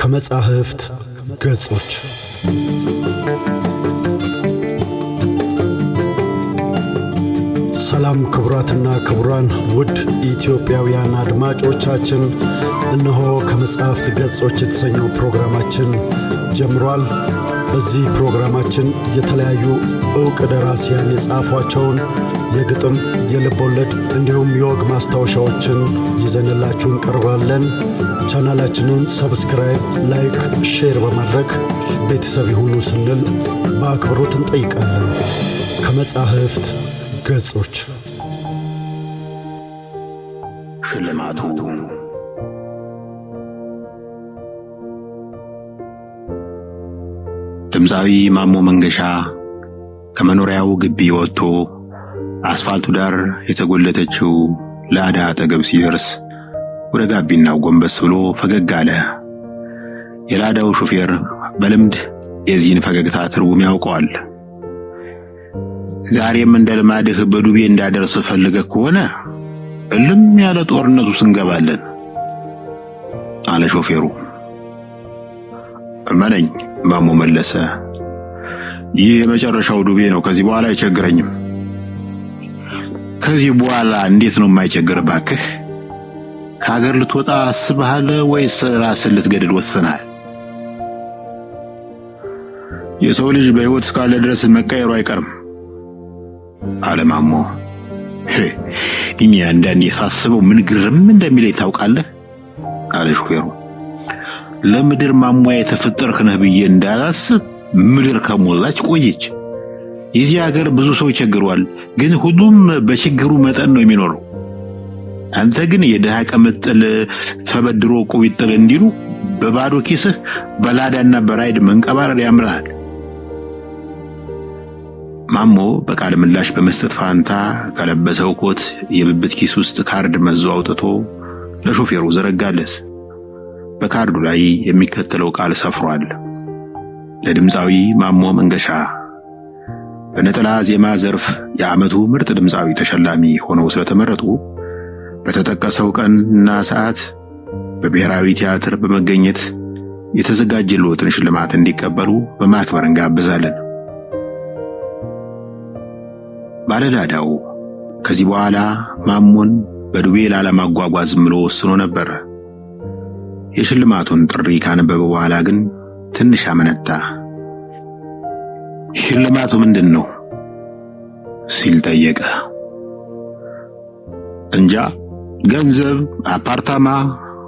ከመጻሕፍት ገጾች ሰላም ክቡራትና ክቡራን ውድ ኢትዮጵያውያን አድማጮቻችን፣ እነሆ ከመጻሕፍት ገጾች የተሰኘው ፕሮግራማችን ጀምሯል። በዚህ ፕሮግራማችን የተለያዩ ዕውቅ ደራሲያን የጻፏቸውን የግጥም፣ የልቦለድ እንዲሁም የወግ ማስታወሻዎችን ይዘንላችሁ እንቀርባለን። ቻናላችንን ሰብስክራይብ፣ ላይክ፣ ሼር በማድረግ ቤተሰብ ይሁኑ ስንል በአክብሮት እንጠይቃለን። ከመጻሕፍት ገጾች ሽልማቱ ድምፃዊ ማሞ መንገሻ ከመኖሪያው ግቢ ወጥቶ አስፋልቱ ዳር የተጎለተችው ላዳ አጠገብ ሲደርስ ወደ ጋቢናው ጎንበስ ብሎ ፈገግ አለ። የላዳው ሹፌር በልምድ የዚህን ፈገግታ ትርጉም ያውቀዋል። ዛሬም እንደ ልማድህ በዱቤ እንዳደርስ ፈልገህ ከሆነ እልም ያለ ጦርነቱ ስንገባለን አለ ሾፌሩ። እመነኝ ማሞ መለሰ፣ ይህ የመጨረሻው ዱቤ ነው። ከዚህ በኋላ አይቸግረኝም። ከዚህ በኋላ እንዴት ነው የማይቸግር? ባክህ ከሀገር ልትወጣ አስበሃል ወይስ ራስን ልትገድል ወስነሃል? የሰው ልጅ በሕይወት እስካለ ድረስ መቀየሩ አይቀርም አለ ማሞ። እኔ አንዳንዴ ሳስበው ምን ግርም እንደሚለኝ ታውቃለህ አለ ሾፌሩ። ለምድር ማሟያ የተፈጠርክ ነህ ብዬ እንዳላስብ ምድር ከሞላች ቆየች። የዚህ ሀገር ብዙ ሰው ይቸግሯል፣ ግን ሁሉም በችግሩ መጠን ነው የሚኖረው። አንተ ግን የድሃ ቀመጥል ተበድሮ ቁቢጥል እንዲሉ በባዶ ኪስህ በላዳና በራይድ መንቀባረር ያምራል። ማሞ በቃል ምላሽ በመስጠት ፋንታ ከለበሰው ኮት የብብት ኪስ ውስጥ ካርድ መዞ አውጥቶ ለሾፌሩ ዘረጋለት። በካርዱ ላይ የሚከተለው ቃል ሰፍሯል። ለድምፃዊ ማሞ መንገሻ በነጠላ ዜማ ዘርፍ የዓመቱ ምርጥ ድምፃዊ ተሸላሚ ሆነው ስለተመረጡ በተጠቀሰው ቀንና ሰዓት በብሔራዊ ቲያትር በመገኘት የተዘጋጀልዎትን ሽልማት እንዲቀበሉ በማክበር እንጋብዛለን። ባለላዳው ከዚህ በኋላ ማሞን በዱቤ ላለማጓጓዝ ብሎ ወስኖ ነበር። የሽልማቱን ጥሪ ካነበበ በኋላ ግን ትንሽ አመነታ። ሽልማቱ ምንድን ነው ሲል ጠየቀ። እንጃ፣ ገንዘብ፣ አፓርታማ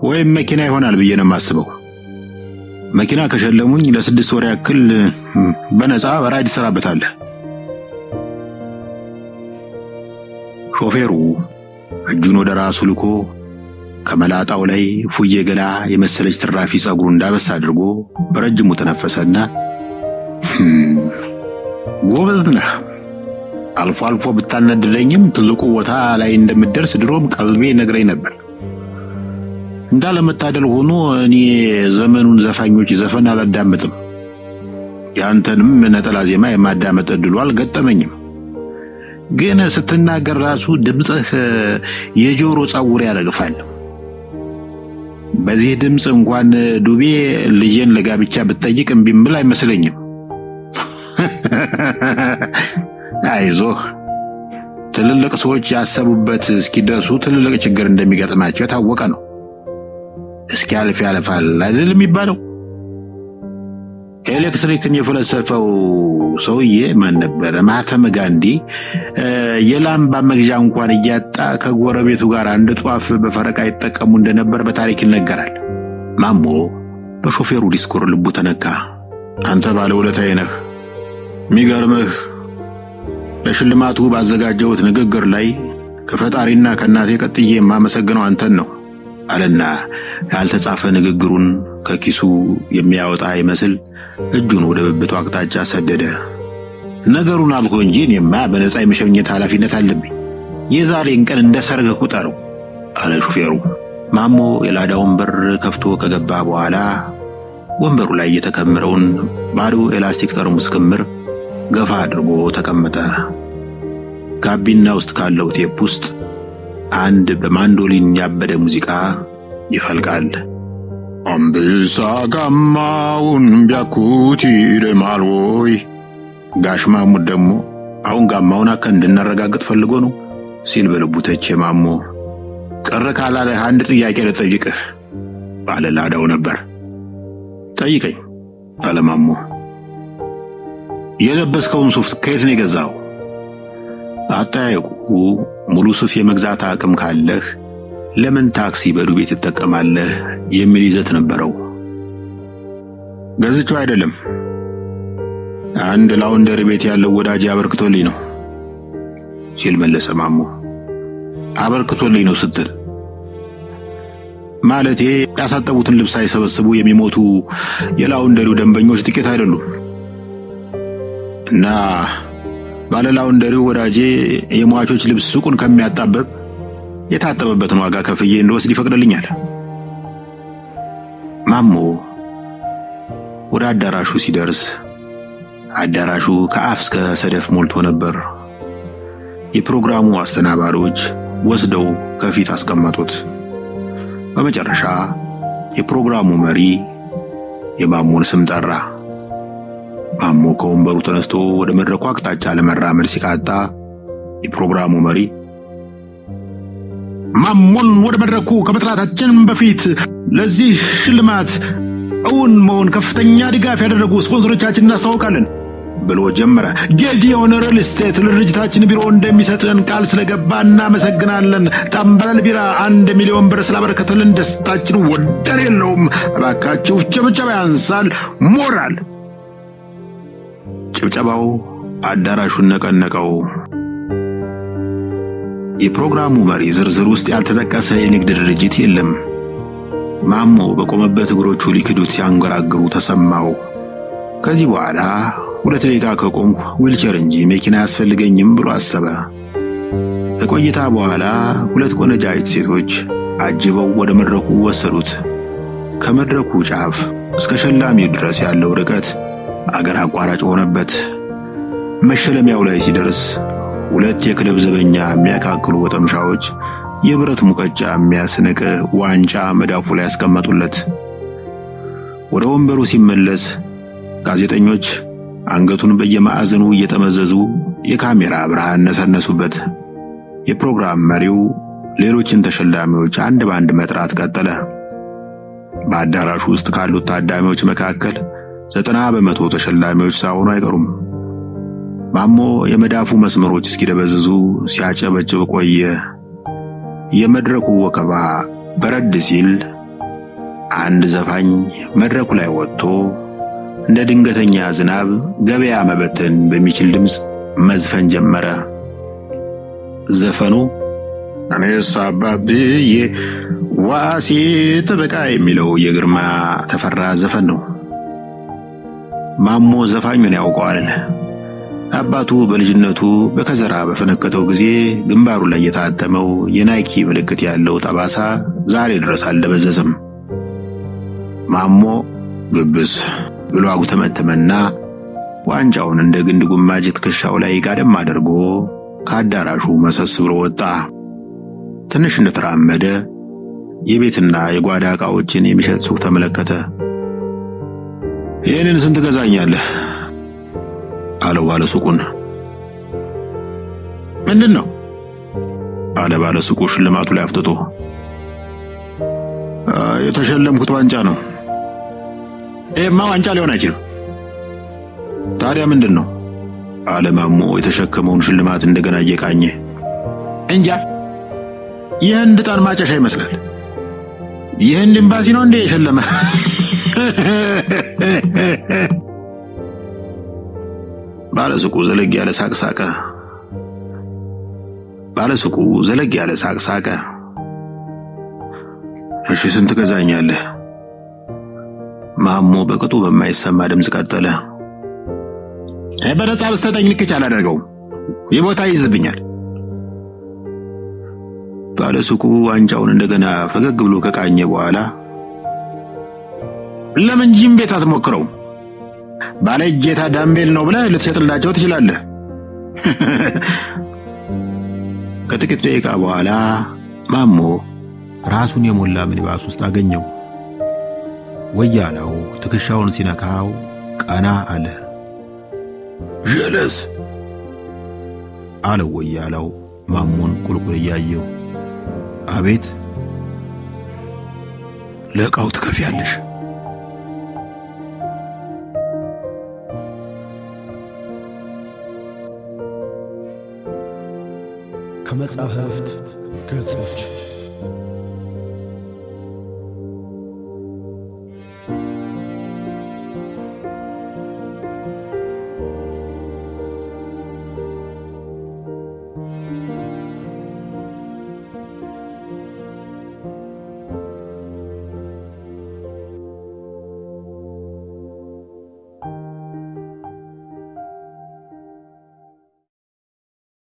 ወይም መኪና ይሆናል ብዬ ነው የማስበው። መኪና ከሸለሙኝ ለ6 ወር ያክል በነፃ በራይድ ትሰራበታለህ። ሾፌሩ እጁን ወደ ራሱ ልኮ ከመላጣው ላይ ፉዬ ገላ የመሰለች ትራፊ ጸጉሩ እንዳበሳ አድርጎ በረጅሙ ተነፈሰና ጎበዝ ነህ። አልፎ አልፎ ብታነድደኝም ትልቁ ቦታ ላይ እንደምትደርስ ድሮም ቀልቤ ነግረኝ ነበር። እንዳለመታደል ሆኖ እኔ ዘመኑን ዘፋኞች ዘፈን አላዳምጥም። ያንተንም ነጠላ ዜማ የማዳመጥ ዕድሉ አልገጠመኝም። ግን ስትናገር ራሱ ድምፅህ የጆሮ ጸጉር ያለግፋል። በዚህ ድምፅ እንኳን ዱቤ ልጄን ለጋብቻ ብትጠይቅ እምቢ እምል አይመስለኝም። አይዞህ፣ ትልልቅ ሰዎች ያሰቡበት እስኪደርሱ ትልልቅ ችግር እንደሚገጥማቸው የታወቀ ነው። እስኪያልፍ ያልፋል አይደል የሚባለው? ኤሌክትሪክን የፈለሰፈው ሰውዬ ማን ነበረ? ማህተመ ጋንዲ የላምባ መግዣ እንኳን እያጣ ከጎረቤቱ ጋር አንድ ጧፍ በፈረቃ ይጠቀሙ እንደነበር በታሪክ ይነገራል። ማሞ በሾፌሩ ዲስኮር ልቡ ተነካ። አንተ ባለውለታዬ ነህ። የሚገርምህ ለሽልማቱ ባዘጋጀሁት ንግግር ላይ ከፈጣሪና ከእናቴ ቀጥዬ የማመሰግነው አንተን ነው አለና ያልተጻፈ ንግግሩን ከኪሱ የሚያወጣ ይመስል እጁን ወደ ብብቱ አቅጣጫ ሰደደ። ነገሩን አልኩ እንጂ እኔማ በነፃ የመሸኘት ኃላፊነት አለብኝ። የዛሬን ቀን እንደ ሰርግ ቁጠረው አለ ሹፌሩ። ማሞ የላዳውን በር ከፍቶ ከገባ በኋላ ወንበሩ ላይ የተከመረውን ባዶ ኤላስቲክ ጠርሙስ ክምር ገፋ አድርጎ ተቀመጠ። ጋቢና ውስጥ ካለው ቴፕ ውስጥ አንድ በማንዶሊን ያበደ ሙዚቃ ይፈልቃል። አንበሳ ጋማውን ቢያኩት ይደማል ወይ? ጋሽ ማሙድ ደግሞ አሁን ጋማውን አከ እንድናረጋግጥ ፈልጎ ነው ሲል በልቡ ተቼ ማሞ ቀረ ካላለህ አንድ ጥያቄ ልጠይቅህ ባለ ላዳው ነበር። ጠይቀኝ አለ ማሞ። የለበስከውን ሱፍ ከየት ነው የገዛው? አጠያየቁ ሙሉ ሱፍ የመግዛት አቅም ካለህ ለምን ታክሲ በዱቤ ትጠቀማለህ የሚል ይዘት ነበረው። ገዝቼው አይደለም፣ አንድ ላውንደሪ ቤት ያለው ወዳጅ አበርክቶልኝ ነው ሲል መለሰ ማሞ። አበርክቶልኝ ነው ስትል ማለቴ ያሳጠቡትን ልብስ ሳይሰበስቡ የሚሞቱ የላውንደሪው ደንበኞች ጥቂት አይደሉም እና ባለ ላውንደሪው ወዳጄ የሟቾች ልብስ ሱቁን ከሚያጣበብ የታጠበበትን ዋጋ ከፍዬ እንድወስድ ይፈቅድልኛል። ማሞ ወደ አዳራሹ ሲደርስ አዳራሹ ከአፍ እስከ ሰደፍ ሞልቶ ነበር። የፕሮግራሙ አስተናባሪዎች ወስደው ከፊት አስቀመጡት። በመጨረሻ የፕሮግራሙ መሪ የማሞን ስም ጠራ። ማሞ ከወንበሩ ተነስቶ ወደ መድረኩ አቅጣጫ ለመራመድ ሲቃጣ የፕሮግራሙ መሪ ማሞን ወደ መድረኩ ከመጥራታችን በፊት ለዚህ ሽልማት እውን መሆን ከፍተኛ ድጋፍ ያደረጉ ስፖንሰሮቻችንን እናስተዋውቃለን ብሎ ጀመረ። ጌዲዮን ሪል ስቴት ለድርጅታችን ቢሮ እንደሚሰጥን ቃል ስለገባ እናመሰግናለን። ጠምበል ቢራ 1 ሚሊዮን ብር ስላበረከተልን ደስታችን ወደር የለውም። እባካችሁ ጭብጨባ ያንሳል። ሞራል። ጭብጨባው አዳራሹን ነቀነቀው። የፕሮግራሙ መሪ ዝርዝር ውስጥ ያልተጠቀሰ የንግድ ድርጅት የለም። ማሞ በቆመበት እግሮቹ ሊክዱት ሲያንገራግሩ ተሰማው። ከዚህ በኋላ 2 ደቂቃ ከቆምኩ ዊልቸር እንጂ መኪና ያስፈልገኝም ብሎ አሰበ። ከቆይታ በኋላ 2 ቆነጃጅት ሴቶች አጅበው ወደ መድረኩ ወሰዱት። ከመድረኩ ጫፍ እስከ ሸላሚው ድረስ ያለው ርቀት አገር አቋራጭ ሆነበት። መሸለሚያው ላይ ሲደርስ 2 የክለብ ዘበኛ የሚያካክሉ ወጠምሻዎች የብረት ሙቀጫ የሚያስንቅ ዋንጫ መዳፉ ላይ ያስቀመጡለት። ወደ ወንበሩ ሲመለስ ጋዜጠኞች አንገቱን በየማዕዘኑ እየተመዘዙ የካሜራ ብርሃን ነሰነሱበት። የፕሮግራም መሪው ሌሎችን ተሸላሚዎች አንድ ባንድ መጥራት ቀጠለ። በአዳራሹ ውስጥ ካሉት ታዳሚዎች መካከል 90% ተሸላሚዎች ሳይሆኑ አይቀሩም። ማሞ የመዳፉ መስመሮች እስኪደበዝዙ ሲያጨበጭብ ቆየ። የመድረኩ ወከባ በረድ ሲል አንድ ዘፋኝ መድረኩ ላይ ወጥቶ እንደ ድንገተኛ ዝናብ ገበያ መበተን በሚችል ድምፅ መዝፈን ጀመረ። ዘፈኑ እኔስ አባብዬ ዋሴ ተበቃ የሚለው የግርማ ተፈራ ዘፈን ነው። ማሞ ዘፋኙን ያውቀዋል። አባቱ በልጅነቱ በከዘራ በፈነከተው ጊዜ ግንባሩ ላይ የታተመው የናይኪ ምልክት ያለው ጠባሳ ዛሬ ድረስ አልደበዘዘም። ማሞ ግብስ ብሎ አጉተመተመና ዋንጫውን እንደ ግንድ ጉማጅ ትከሻው ላይ ጋደም አድርጎ ከአዳራሹ መሰስ ብሎ ወጣ። ትንሽ እንደተራመደ የቤትና የጓዳ ዕቃዎችን የሚሸጥ ሱቅ ተመለከተ። ይህንን ስንት ገዛኛለህ? አለው ባለ ሱቁን። ምንድን ነው? አለ ባለ ሱቁ ሽልማቱ ላይ አፍጥጦ። የተሸለምኩት ዋንጫ ነው። ይሄማ ዋንጫ ሊሆን አይችልም። ታዲያ ምንድን ነው? አለ ማሞ የተሸከመውን ሽልማት እንደገና እየቃኘ። እንጃ፣ የህንድ ዕጣን ማጨሻ ይመስላል። የህንድ ኤምባሲ ነው እንዴ የሸለመ? ባለሱቁ ዘለግ ያለ ሳቅ ሳቀ። ባለሱቁ ዘለግ ያለ ሳቅ ሳቀ። እሺ ስንት ገዛኛለህ? ማሞ በቅጡ በማይሰማ ድምፅ ቀጠለ። በነፃ ብትሰጠኝ ንክች አላደርገውም፣ የቦታ ይዝብኛል። ባለሱቁ ዋንጫውን እንደገና ፈገግ ብሎ ከቃኘ በኋላ ለምን ጂም ቤት አትሞክረውም? ባለ እጀታ ዳምቤል ነው ብለህ ልትሸጥላቸው ትችላለህ። ከጥቂት ደቂቃ በኋላ ማሞ ራሱን የሞላ ሚኒባስ ውስጥ አገኘው። ወያላው ትከሻውን ሲነካው ቀና አለ። ጀለስ አለው ወያላው ማሞን ቁልቁል እያየው። አቤት። ለዕቃው ትከፍያለሽ። ከመጻሕፍት ገጾች